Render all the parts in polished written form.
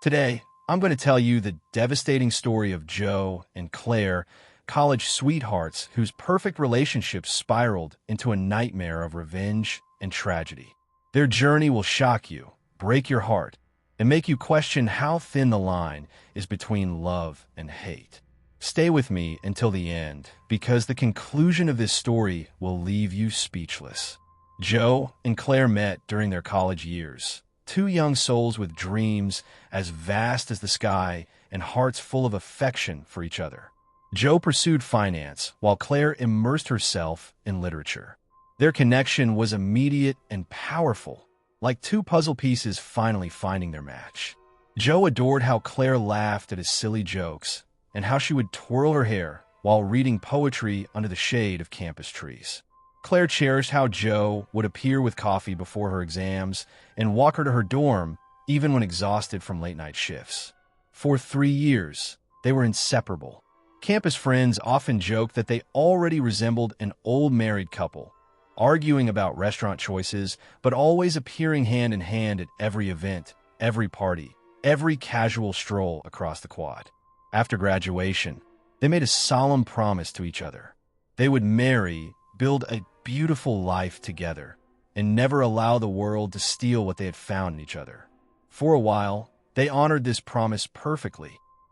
Today, I'm going to tell you the devastating story of Joe and Claire, college sweethearts whose perfect relationship spiraled into a nightmare of revenge and tragedy. Their journey will shock you, break your heart, and make you question how thin the line is between love and hate. Stay with me until the end, because the conclusion of this story will leave you speechless. Joe and Claire met during their college years. Two young souls with dreams as vast as the sky and hearts full of affection for each other. Joe pursued finance, while Claire immersed herself in literature. Their connection was immediate and powerful, like two puzzle pieces finally finding their match. Joe adored how Claire laughed at his silly jokes and how she would twirl her hair while reading poetry under the shade of campus trees. Claire cherished how Joe would appear with coffee before her exams and walk her to her dorm, even when exhausted from late-night shifts. For 3 years, they were inseparable. Campus friends often joked that they already resembled an old married couple, arguing about restaurant choices, but always appearing hand in hand at every event, every party, every casual stroll across the quad. After graduation, they made a solemn promise to each other. They would marry, build a beautiful life together, and never allow the world to steal what they had found in each other. For a while, they honored this promise perfectly.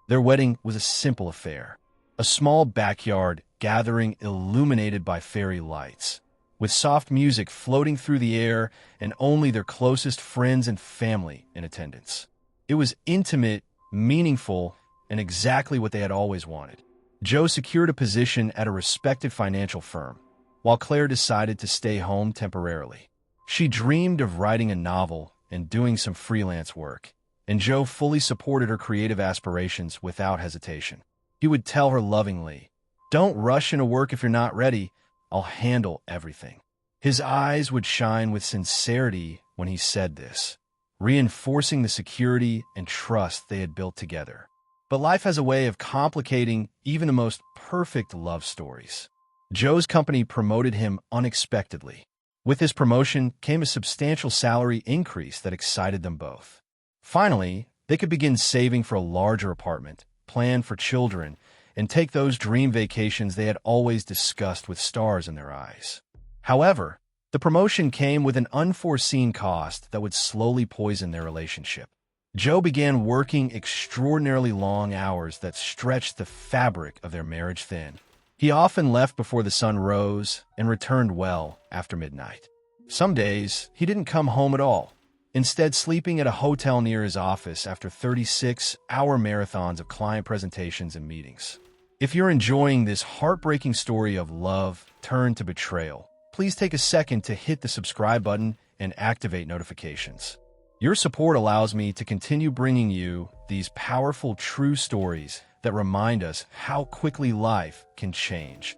Their wedding was a simple affair, a small backyard gathering illuminated by fairy lights, with soft music floating through the air and only their closest friends and family in attendance. It was intimate, meaningful, and exactly what they had always wanted. Joe secured a position at a respected financial firm, while Claire decided to stay home temporarily. She dreamed of writing a novel and doing some freelance work, and Joe fully supported her creative aspirations without hesitation. He would tell her lovingly, "Don't rush into work if you're not ready. I'll handle everything." His eyes would shine with sincerity when he said this, reinforcing the security and trust they had built together. But life has a way of complicating even the most perfect love stories. Joe's company promoted him unexpectedly. With his promotion came a substantial salary increase that excited them both. Finally, they could begin saving for a larger apartment, plan for children, and take those dream vacations they had always discussed with stars in their eyes. However, the promotion came with an unforeseen cost that would slowly poison their relationship. Joe began working extraordinarily long hours that stretched the fabric of their marriage thin. He often left before the sun rose and returned well after midnight. Some days, he didn't come home at all, instead sleeping at a hotel near his office after 36-hour marathons of client presentations and meetings. If you're enjoying this heartbreaking story of love turned to betrayal, please take a second to hit the subscribe button and activate notifications. Your support allows me to continue bringing you these powerful true stories that remind us how quickly life can change.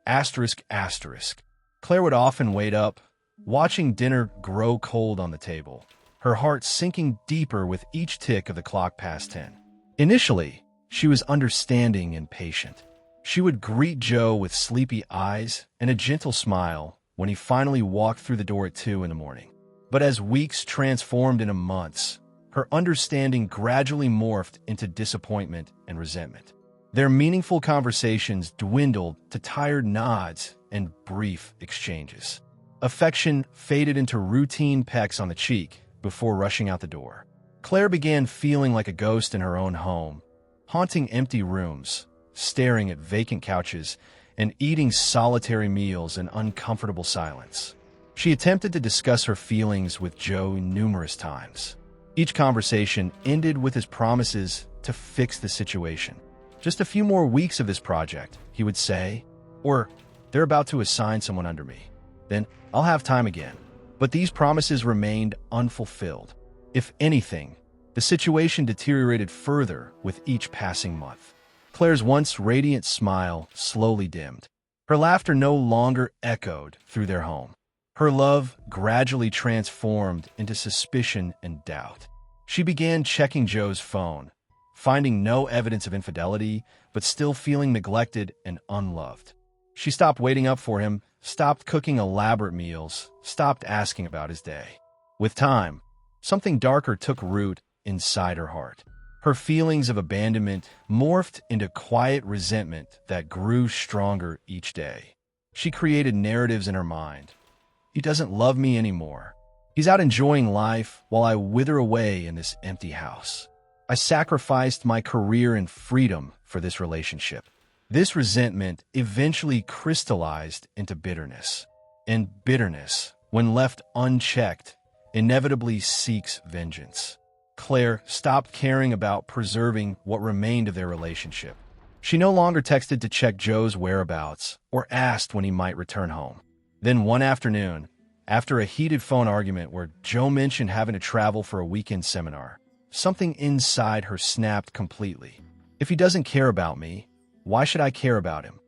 Asterisk, asterisk. Claire would often wait up, watching dinner grow cold on the table, her heart sinking deeper with each tick of the clock past 10. Initially, she was understanding and patient. She would greet Joe with sleepy eyes and a gentle smile when he finally walked through the door at 2 in the morning. But as weeks transformed into months, her understanding gradually morphed into disappointment and resentment. Their meaningful conversations dwindled to tired nods and brief exchanges. Affection faded into routine pecks on the cheek before rushing out the door. Claire began feeling like a ghost in her own home, haunting empty rooms, staring at vacant couches, and eating solitary meals in uncomfortable silence. She attempted to discuss her feelings with Joe numerous times. Each conversation ended with his promises to fix the situation. "Just a few more weeks of this project," he would say, or "They're about to assign someone under me. Then I'll have time again." But these promises remained unfulfilled. If anything, the situation deteriorated further with each passing month. Claire's once radiant smile slowly dimmed. Her laughter no longer echoed through their home. Her love gradually transformed into suspicion and doubt. She began checking Joe's phone, finding no evidence of infidelity, but still feeling neglected and unloved. She stopped waiting up for him, stopped cooking elaborate meals, stopped asking about his day. With time, something darker took root inside her heart. Her feelings of abandonment morphed into quiet resentment that grew stronger each day. She created narratives in her mind. He doesn't love me anymore. He's out enjoying life while I wither away in this empty house. I sacrificed my career and freedom for this relationship. This resentment eventually crystallized into bitterness. And bitterness, when left unchecked, inevitably seeks vengeance. Claire stopped caring about preserving what remained of their relationship. She no longer texted to check Joe's whereabouts or asked when he might return home. Then one afternoon, after a heated phone argument where Joe mentioned having to travel for a weekend seminar, something inside her snapped completely. If he doesn't care about me, why should I care about him?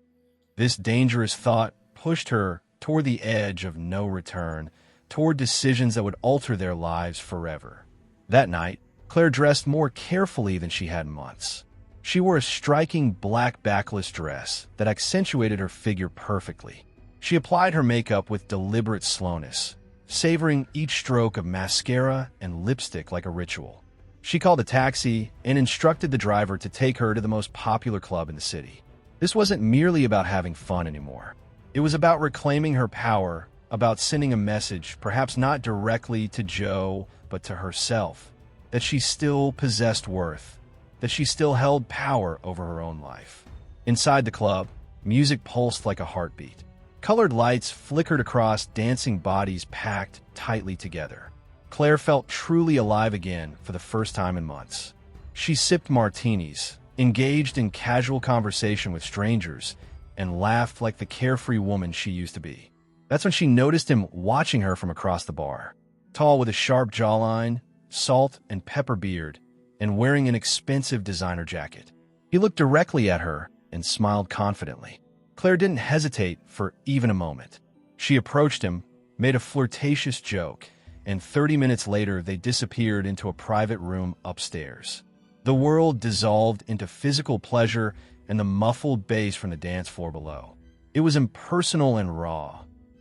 This dangerous thought pushed her toward the edge of no return, toward decisions that would alter their lives forever. That night, Claire dressed more carefully than she had in months. She wore a striking black backless dress that accentuated her figure perfectly. She applied her makeup with deliberate slowness, savoring each stroke of mascara and lipstick like a ritual. She called a taxi and instructed the driver to take her to the most popular club in the city. This wasn't merely about having fun anymore. It was about reclaiming her power, about sending a message, perhaps not directly to Joe, but to herself, that she still possessed worth, that she still held power over her own life. Inside the club, music pulsed like a heartbeat. Colored lights flickered across dancing bodies packed tightly together. Claire felt truly alive again for the first time in months. She sipped martinis, engaged in casual conversation with strangers, and laughed like the carefree woman she used to be. That's when she noticed him watching her from across the bar. Tall with a sharp jawline, salt and pepper beard, and wearing an expensive designer jacket. He looked directly at her and smiled confidently. Claire didn't hesitate for even a moment. She approached him, made a flirtatious joke, and 30 minutes later they disappeared into a private room upstairs. The world dissolved into physical pleasure and the muffled bass from the dance floor below. It was impersonal and raw,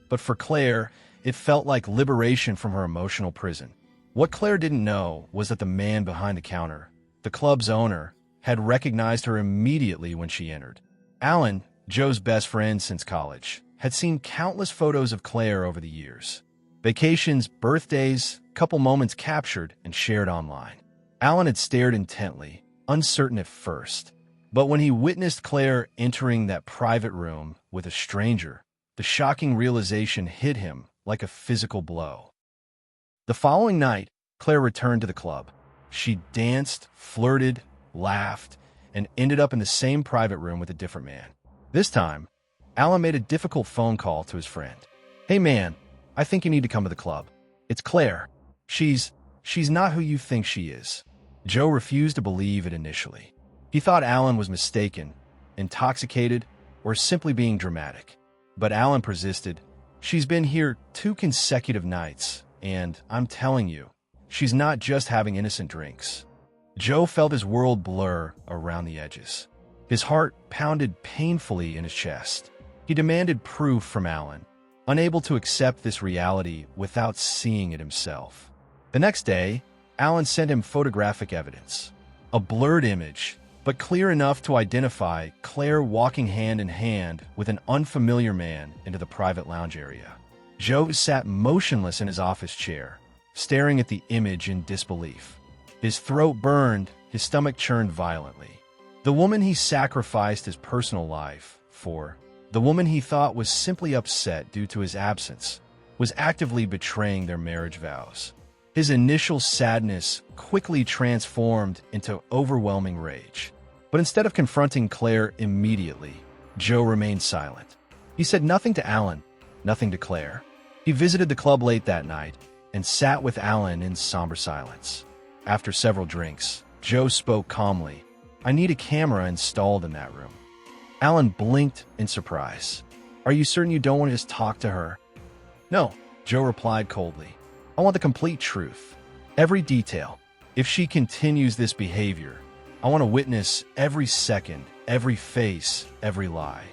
but for Claire, it felt like liberation from her emotional prison. What Claire didn't know was that the man behind the counter, the club's owner, had recognized her immediately when she entered. Alan, Joe's best friend since college, had seen countless photos of Claire over the years. Vacations, birthdays, couple moments captured and shared online. Alan had stared intently, uncertain at first. But when he witnessed Claire entering that private room with a stranger, the shocking realization hit him like a physical blow. The following night, Claire returned to the club. She danced, flirted, laughed, and ended up in the same private room with a different man. This time, Alan made a difficult phone call to his friend. "Hey man, I think you need to come to the club. It's Claire. She's not who you think she is." Joe refused to believe it initially. He thought Alan was mistaken, intoxicated, or simply being dramatic. But Alan persisted. "She's been here 2 consecutive nights, and I'm telling you, she's not just having innocent drinks." Joe felt his world blur around the edges. His heart pounded painfully in his chest. He demanded proof from Alan, unable to accept this reality without seeing it himself. The next day, Alan sent him photographic evidence. A blurred image, but clear enough to identify Claire walking hand in hand with an unfamiliar man into the private lounge area. Joe sat motionless in his office chair, staring at the image in disbelief. His throat burned, his stomach churned violently. The woman he sacrificed his personal life for, the woman he thought was simply upset due to his absence, was actively betraying their marriage vows. His initial sadness quickly transformed into overwhelming rage. But instead of confronting Claire immediately, Joe remained silent. He said nothing to Alan, nothing to Claire. He visited the club late that night and sat with Alan in somber silence. After several drinks, Joe spoke calmly. "I need a camera installed in that room." Alan blinked in surprise. "Are you certain you don't want to just talk to her?" "No," Joe replied coldly. "I want the complete truth. Every detail. If she continues this behavior, I want to witness every second, every face, every lie.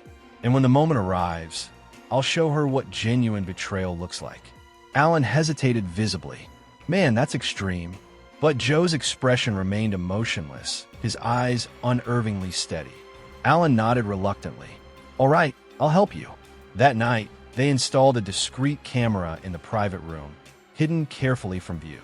And when the moment arrives, I'll show her what genuine betrayal looks like." Alan hesitated visibly. "Man, that's extreme. But Joe's expression remained emotionless, his eyes unnervingly steady. Alan nodded reluctantly. "All right, I'll help you." That night, they installed a discreet camera in the private room, hidden carefully from view.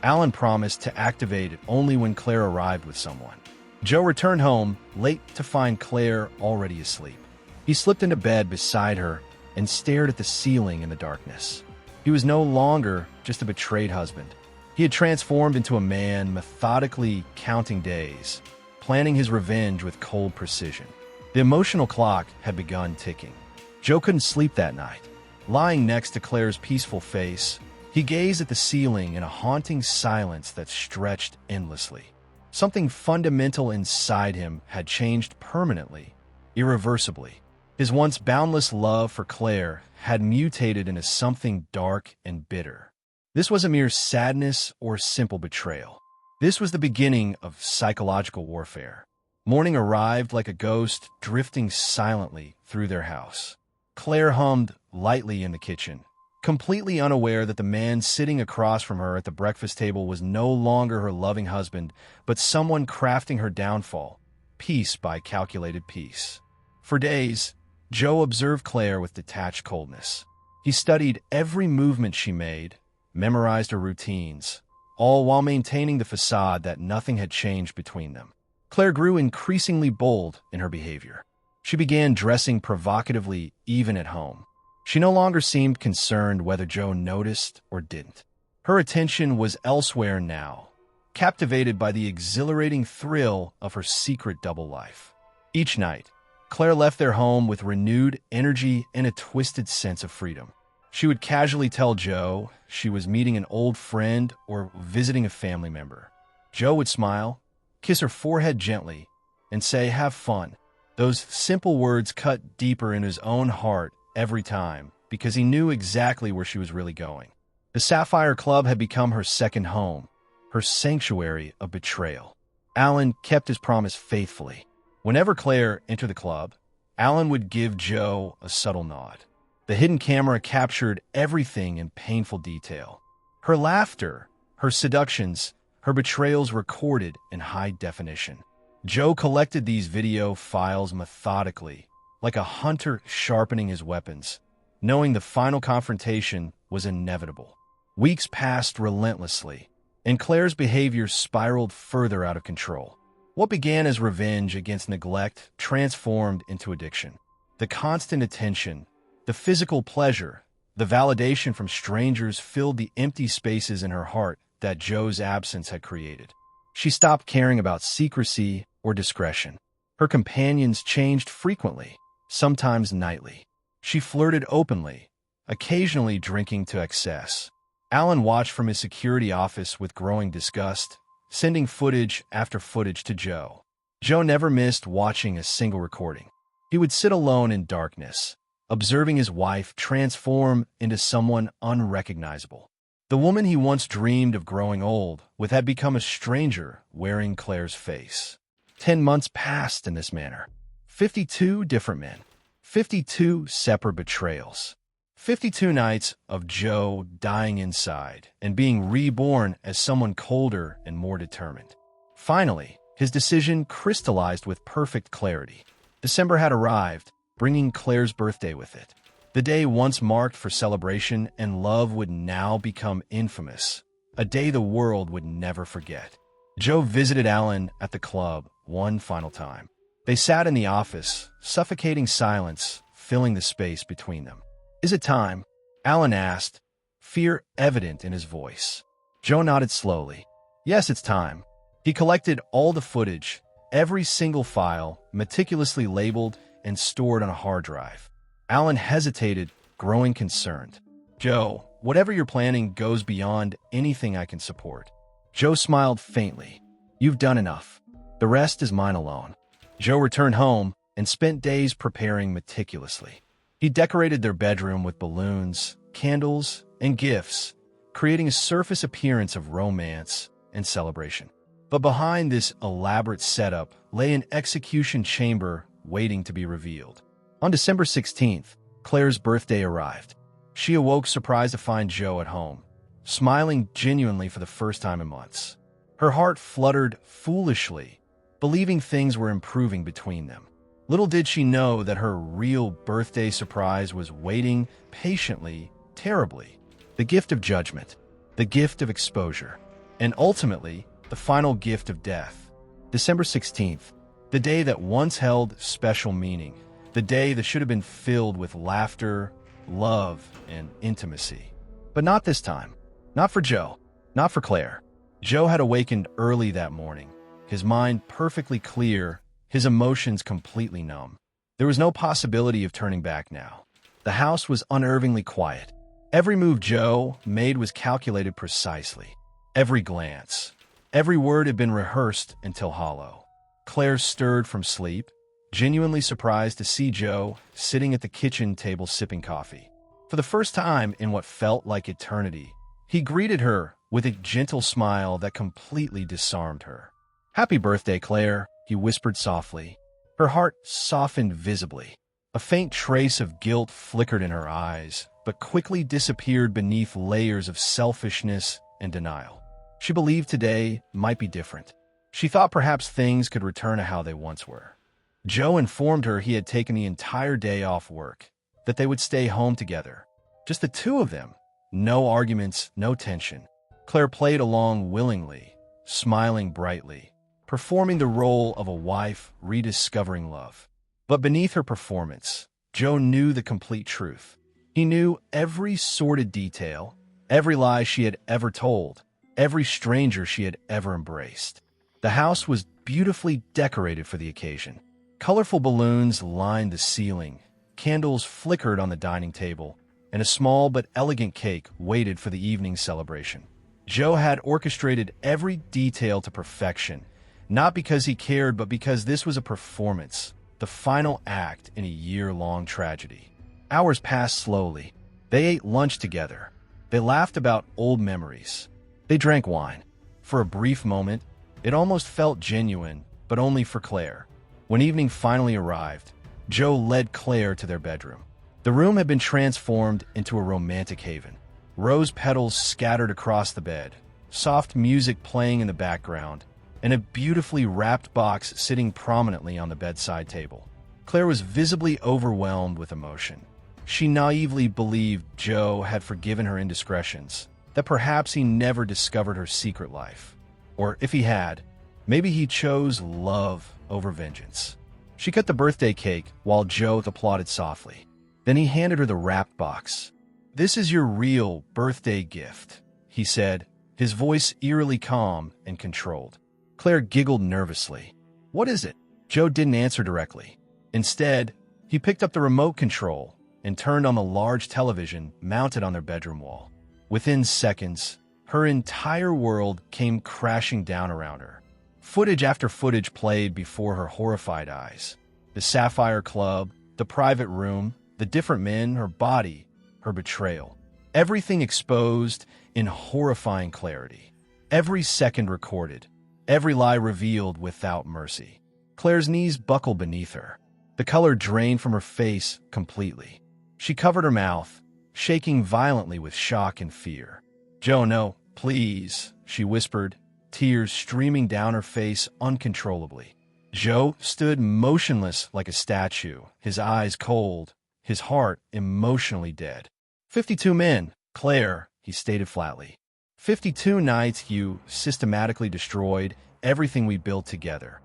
Alan promised to activate it only when Claire arrived with someone. Joe returned home, late, to find Claire already asleep. He slipped into bed beside her and stared at the ceiling in the darkness. He was no longer just a betrayed husband. He had transformed into a man methodically counting days, planning his revenge with cold precision. The emotional clock had begun ticking. Joe couldn't sleep that night. Lying next to Claire's peaceful face, he gazed at the ceiling in a haunting silence that stretched endlessly. Something fundamental inside him had changed permanently, irreversibly. His once boundless love for Claire had mutated into something dark and bitter. This wasn't mere sadness or simple betrayal. This was the beginning of psychological warfare. Morning arrived like a ghost, drifting silently through their house. Claire hummed lightly in the kitchen, completely unaware that the man sitting across from her at the breakfast table was no longer her loving husband, but someone crafting her downfall, piece by calculated piece. For days, Joe observed Claire with detached coldness. He studied every movement she made, memorized her routines, all while maintaining the facade that nothing had changed between them. Claire grew increasingly bold in her behavior. She began dressing provocatively even at home. She no longer seemed concerned whether Joe noticed or didn't. Her attention was elsewhere now, captivated by the exhilarating thrill of her secret double life. Each night, Claire left their home with renewed energy and a twisted sense of freedom. She would casually tell Joe she was meeting an old friend or visiting a family member. Joe would smile, kiss her forehead gently, and say, "Have fun." Those simple words cut deeper in his own heart every time, because he knew exactly where she was really going. The Sapphire Club had become her second home, her sanctuary of betrayal. Alan kept his promise faithfully. Whenever Claire entered the club, Alan would give Joe a subtle nod. The hidden camera captured everything in painful detail. Her laughter, her seductions, her betrayals recorded in high definition. Joe collected these video files methodically, like a hunter sharpening his weapons, knowing the final confrontation was inevitable. Weeks passed relentlessly, and Claire's behavior spiraled further out of control. What began as revenge against neglect transformed into addiction. The constant attention, the physical pleasure, the validation from strangers filled the empty spaces in her heart that Joe's absence had created. She stopped caring about secrecy or discretion. Her companions changed frequently, sometimes nightly. She flirted openly, occasionally drinking to excess. Alan watched from his security office with growing disgust, sending footage after footage to Joe. Joe never missed watching a single recording. He would sit alone in darkness, observing his wife transform into someone unrecognizable. The woman he once dreamed of growing old with had become a stranger wearing Claire's face. 10 months passed in this manner. 52 different men. 52 separate betrayals. 52 nights of Joe dying inside and being reborn as someone colder and more determined. Finally, his decision crystallized with perfect clarity. December had arrived, bringing Claire's birthday with it. The day once marked for celebration and love would now become infamous, a day the world would never forget. Joe visited Alan at the club one final time. They sat in the office, suffocating silence filling the space between them. "Is it time?" Alan asked, fear evident in his voice. Joe nodded slowly. "Yes, it's time." He collected all the footage, every single file, meticulously labeled and stored on a hard drive. Alan hesitated, growing concerned. "Joe, whatever you're planning goes beyond anything I can support." Joe smiled faintly. "You've done enough. The rest is mine alone." Joe returned home and spent days preparing meticulously. He decorated their bedroom with balloons, candles, and gifts, creating a surface appearance of romance and celebration. But behind this elaborate setup lay an execution chamber waiting to be revealed. On December 16th, Claire's birthday arrived. She awoke surprised to find Joe at home, smiling genuinely for the first time in months. Her heart fluttered foolishly, believing things were improving between them. Little did she know that her real birthday surprise was waiting patiently, terribly. The gift of judgment, the gift of exposure, and ultimately, the final gift of death. December 16th, the day that once held special meaning, the day that should have been filled with laughter, love, and intimacy. But not this time. Not for Joe. Not for Claire. Joe had awakened early that morning, his mind perfectly clear, his emotions completely numb. There was no possibility of turning back now. The house was unnervingly quiet. Every move Joe made was calculated precisely. Every glance, every word had been rehearsed until hollow. Claire stirred from sleep, genuinely surprised to see Joe sitting at the kitchen table sipping coffee. For the first time in what felt like eternity, he greeted her with a gentle smile that completely disarmed her. "Happy birthday, Claire," he whispered softly. Her heart softened visibly. A faint trace of guilt flickered in her eyes, but quickly disappeared beneath layers of selfishness and denial. She believed today might be different. She thought perhaps things could return to how they once were. Joe informed her he had taken the entire day off work, that they would stay home together. Just the two of them. No arguments, no tension. Claire played along willingly, smiling brightly, performing the role of a wife rediscovering love. But beneath her performance, Joe knew the complete truth. He knew every sordid detail, every lie she had ever told, every stranger she had ever embraced. The house was beautifully decorated for the occasion. Colorful balloons lined the ceiling, candles flickered on the dining table, and a small but elegant cake waited for the evening celebration. Joe had orchestrated every detail to perfection, not because he cared, but because this was a performance, the final act in a year-long tragedy. Hours passed slowly. They ate lunch together. They laughed about old memories. They drank wine. For a brief moment, it almost felt genuine, but only for Claire. When evening finally arrived, Joe led Claire to their bedroom. The room had been transformed into a romantic haven. Rose petals scattered across the bed, soft music playing in the background, and a beautifully wrapped box sitting prominently on the bedside table. Claire was visibly overwhelmed with emotion. She naively believed Joe had forgiven her indiscretions, that perhaps he never discovered her secret life. Or if he had, maybe he chose love over vengeance. She cut the birthday cake while Joe applauded softly. Then he handed her the wrapped box. "This is your real birthday gift," he said, his voice eerily calm and controlled. Claire giggled nervously. "What is it?" Joe didn't answer directly. Instead, he picked up the remote control and turned on the large television mounted on their bedroom wall. Within seconds, her entire world came crashing down around her. Footage after footage played before her horrified eyes. The Sapphire Club, the private room, the different men, her body, her betrayal. Everything exposed in horrifying clarity. Every second recorded. Every lie revealed without mercy. Claire's knees buckled beneath her. The color drained from her face completely. She covered her mouth, shaking violently with shock and fear. "Joe, no, please," she whispered, tears streaming down her face uncontrollably. Joe stood motionless like a statue, his eyes cold, his heart emotionally dead. 52 men, Claire," he stated flatly. 52 nights you systematically destroyed everything we built together."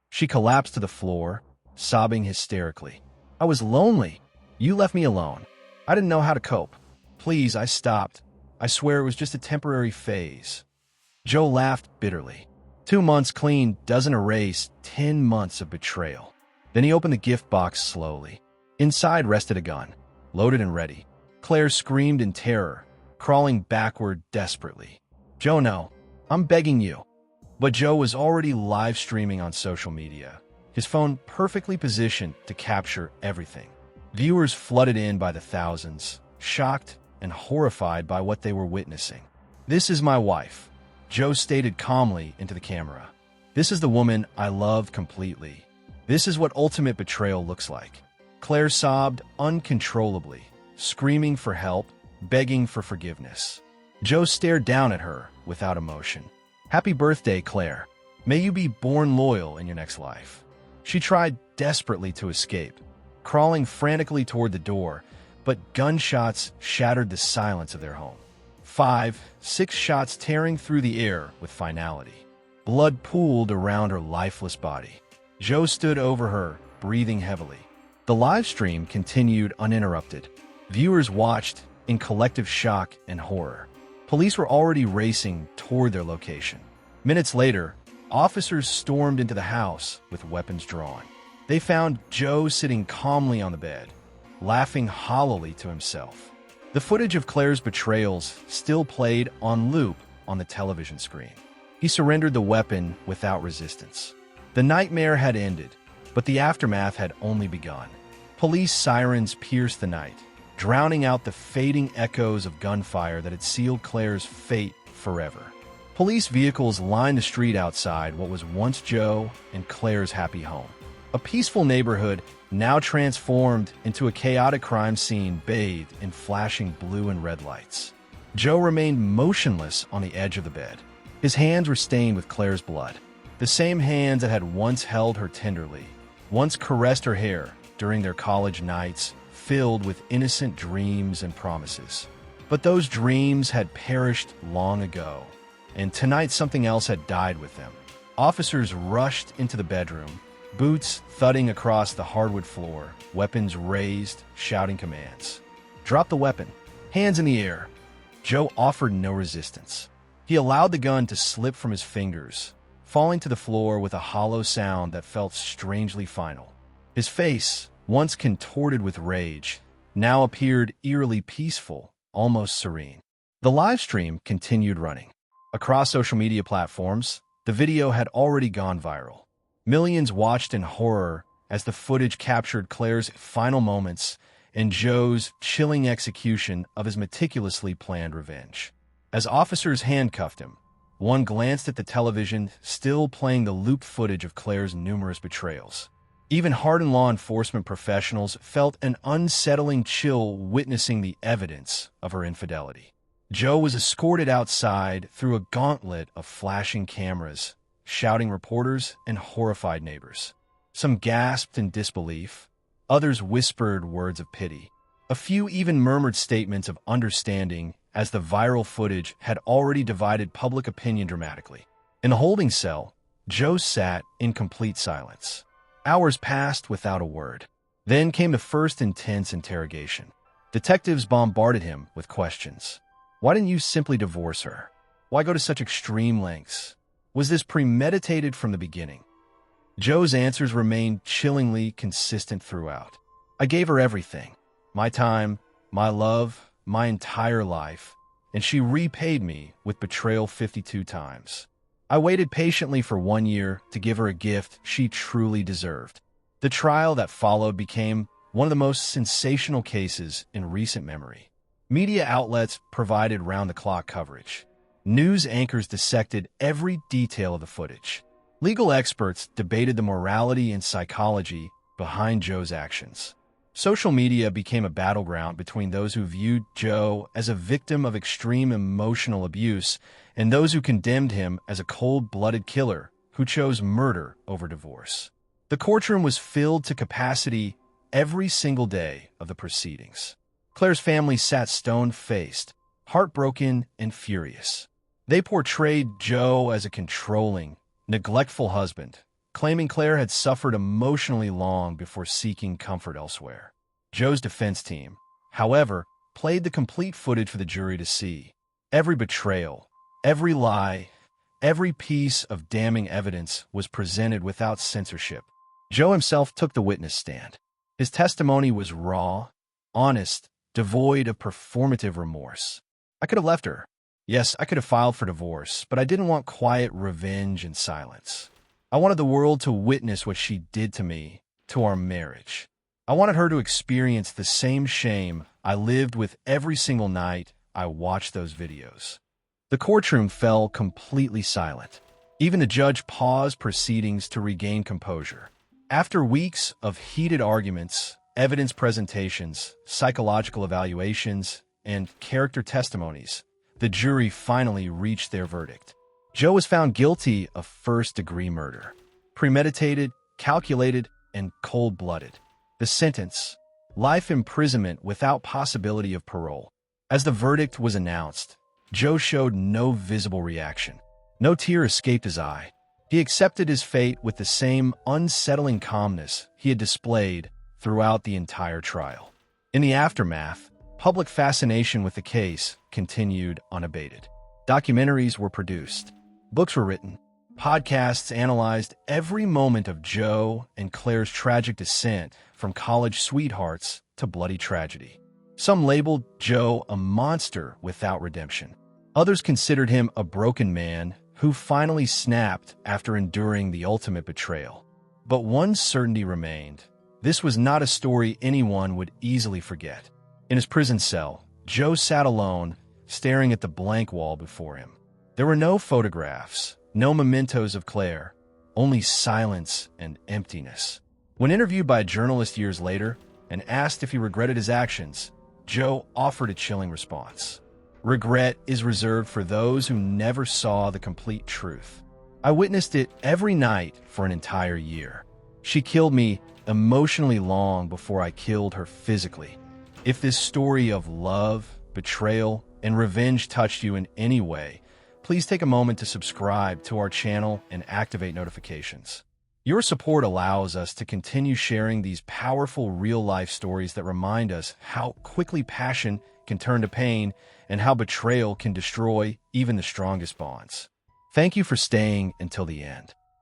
She collapsed to the floor, sobbing hysterically. "I was lonely. You left me alone. I didn't know how to cope. Please, I stopped. I swear it was just a temporary phase." Joe laughed bitterly. 2 months clean doesn't erase 10 months of betrayal. Then he opened the gift box slowly. Inside rested a gun, loaded and ready. Claire screamed in terror, crawling backward desperately. "Joe, no. I'm begging you." But Joe was already live streaming on social media, his phone perfectly positioned to capture everything. Viewers flooded in by the thousands, shocked and horrified by what they were witnessing. "This is my wife," Joe stated calmly into the camera. "This is the woman I loved completely. This is what ultimate betrayal looks like." Claire sobbed uncontrollably, screaming for help, begging for forgiveness. Joe stared down at her without emotion. Happy birthday, Claire. May you be born loyal in your next life. She tried desperately to escape, crawling frantically toward the door, but gunshots shattered the silence of their home. 5, 6 shots tearing through the air with finality. Blood pooled around her lifeless body. Joe stood over her, breathing heavily. The live stream continued uninterrupted. Viewers watched in collective shock and horror. Police were already racing toward their location. Minutes later, officers stormed into the house with weapons drawn. They found Joe sitting calmly on the bed, laughing hollowly to himself. The footage of Claire's betrayals still played on loop on the television screen. He surrendered the weapon without resistance. The nightmare had ended, but the aftermath had only begun. Police sirens pierced the night, drowning out the fading echoes of gunfire that had sealed Claire's fate forever. Police vehicles lined the street outside what was once Joe and Claire's happy home. A peaceful neighborhood now transformed into a chaotic crime scene bathed in flashing blue and red lights. Joe remained motionless on the edge of the bed. His hands were stained with Claire's blood, the same hands that had once held her tenderly, once caressed her hair during their college nights filled with innocent dreams and promises. But those dreams had perished long ago, and tonight something else had died with them. Officers rushed into the bedroom, boots thudding across the hardwood floor, weapons raised, shouting commands. "Drop the weapon. Hands in the air." Joe offered no resistance. He allowed the gun to slip from his fingers, falling to the floor with a hollow sound that felt strangely final. His face, once contorted with rage, now appeared eerily peaceful, almost serene. The live stream continued running. Across social media platforms, the video had already gone viral. Millions watched in horror as the footage captured Claire's final moments and Joe's chilling execution of his meticulously planned revenge. As officers handcuffed him, one glanced at the television, still playing the looped footage of Claire's numerous betrayals. Even hardened law enforcement professionals felt an unsettling chill witnessing the evidence of her infidelity. Joe was escorted outside through a gauntlet of flashing cameras, shouting reporters and horrified neighbors. Some gasped in disbelief, others whispered words of pity. A few even murmured statements of understanding as the viral footage had already divided public opinion dramatically. In the holding cell, Joe sat in complete silence. Hours passed without a word. Then came the first intense interrogation. Detectives bombarded him with questions. Why didn't you simply divorce her? Why go to such extreme lengths? Was this premeditated from the beginning? Joe's answers remained chillingly consistent throughout. I gave her everything. My time, my love, my entire life, and she repaid me with betrayal 52 times. I waited patiently for 1 year to give her a gift she truly deserved. The trial that followed became one of the most sensational cases in recent memory. Media outlets provided round-the-clock coverage. News anchors dissected every detail of the footage. Legal experts debated the morality and psychology behind Joe's actions. Social media became a battleground between those who viewed Joe as a victim of extreme emotional abuse and those who condemned him as a cold-blooded killer who chose murder over divorce. The courtroom was filled to capacity every single day of the proceedings. Claire's family sat stone-faced, heartbroken and furious. They portrayed Joe as a controlling, neglectful husband, claiming Claire had suffered emotionally long before seeking comfort elsewhere. Joe's defense team, however, played the complete footage for the jury to see. Every betrayal, every lie, every piece of damning evidence was presented without censorship. Joe himself took the witness stand. His testimony was raw, honest, devoid of performative remorse. I could have left her. Yes, I could have filed for divorce, but I didn't want quiet revenge and silence. I wanted the world to witness what she did to me, to our marriage. I wanted her to experience the same shame I lived with every single night I watched those videos. The courtroom fell completely silent. Even the judge paused proceedings to regain composure. After weeks of heated arguments, evidence presentations, psychological evaluations, and character testimonies, the jury finally reached their verdict. Joe was found guilty of first-degree murder, premeditated, calculated, and cold-blooded. The sentence: life imprisonment without possibility of parole. As the verdict was announced, Joe showed no visible reaction. No tear escaped his eye. He accepted his fate with the same unsettling calmness he had displayed throughout the entire trial. In the aftermath, public fascination with the case continued unabated. Documentaries were produced, books were written, podcasts analyzed every moment of Joe and Claire's tragic descent from college sweethearts to bloody tragedy. Some labeled Joe a monster without redemption. Others considered him a broken man who finally snapped after enduring the ultimate betrayal. But one certainty remained: this was not a story anyone would easily forget. In his prison cell, Joe sat alone, staring at the blank wall before him. There were no photographs, no mementos of Claire, only silence and emptiness. When interviewed by a journalist years later and asked if he regretted his actions, Joe offered a chilling response. Regret is reserved for those who never saw the complete truth. I witnessed it every night for an entire year. She killed me emotionally long before I killed her physically. If this story of love, betrayal, and revenge touched you in any way, please take a moment to subscribe to our channel and activate notifications. Your support allows us to continue sharing these powerful real-life stories that remind us how quickly passion can turn to pain and how betrayal can destroy even the strongest bonds. Thank you for staying until the end.